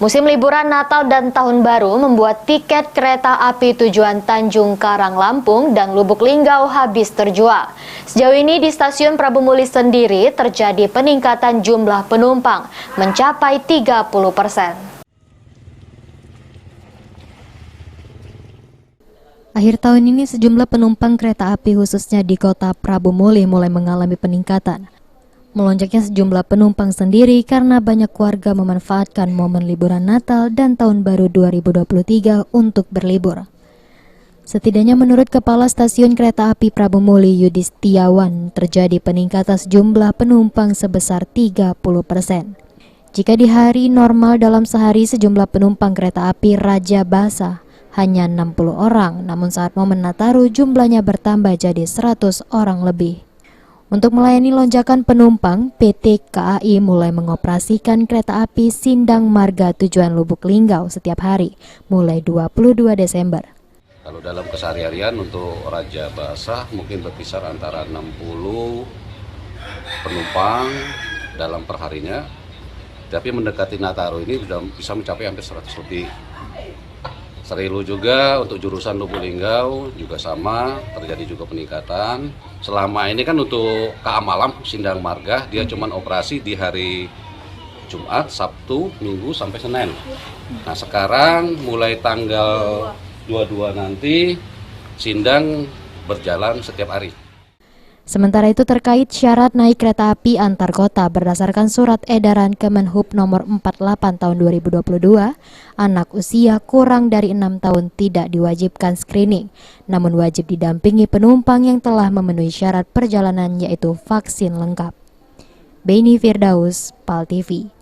Musim liburan Natal dan Tahun Baru membuat tiket kereta api tujuan Tanjung Karang Lampung dan Lubuk Linggau habis terjual. Sejauh ini di stasiun Prabu Muli sendiri terjadi peningkatan jumlah penumpang mencapai 30%. Akhir tahun ini sejumlah penumpang kereta api khususnya di kota Prabu Muli mulai mengalami peningkatan. Melonjaknya sejumlah penumpang sendiri karena banyak warga memanfaatkan momen liburan Natal dan Tahun Baru 2023 untuk berlibur. Setidaknya menurut Kepala Stasiun Kereta Api Prabu Muli Yudi Setiawan, terjadi peningkatan jumlah penumpang sebesar 30%. Jika di hari normal dalam sehari sejumlah penumpang kereta api Raja Basa hanya 60 orang, namun saat momen Nataru jumlahnya bertambah jadi 100 orang lebih. Untuk melayani lonjakan penumpang, PT KAI mulai mengoperasikan kereta api Sindang Marga tujuan Lubuk Linggau setiap hari, mulai 22 Desember. Kalau dalam keseharian untuk Raja Basa mungkin berkisar antara 60 penumpang dalam perharinya, tapi mendekati Nataru ini sudah bisa mencapai hampir 100 lebih. Serilu juga untuk jurusan Lubuk Linggau juga sama, terjadi juga peningkatan. Selama ini kan untuk KA Malam Sindang Marga dia cuma operasi di hari Jumat, Sabtu, Minggu sampai Senin. Nah sekarang mulai tanggal 22 nanti Sindang berjalan setiap hari. Sementara itu terkait syarat naik kereta api antar kota berdasarkan surat edaran Kemenhub nomor 48 tahun 2022, anak usia kurang dari 6 tahun tidak diwajibkan screening, namun wajib didampingi penumpang yang telah memenuhi syarat perjalanan yaitu vaksin lengkap. Beni Firdaus, PAL TV.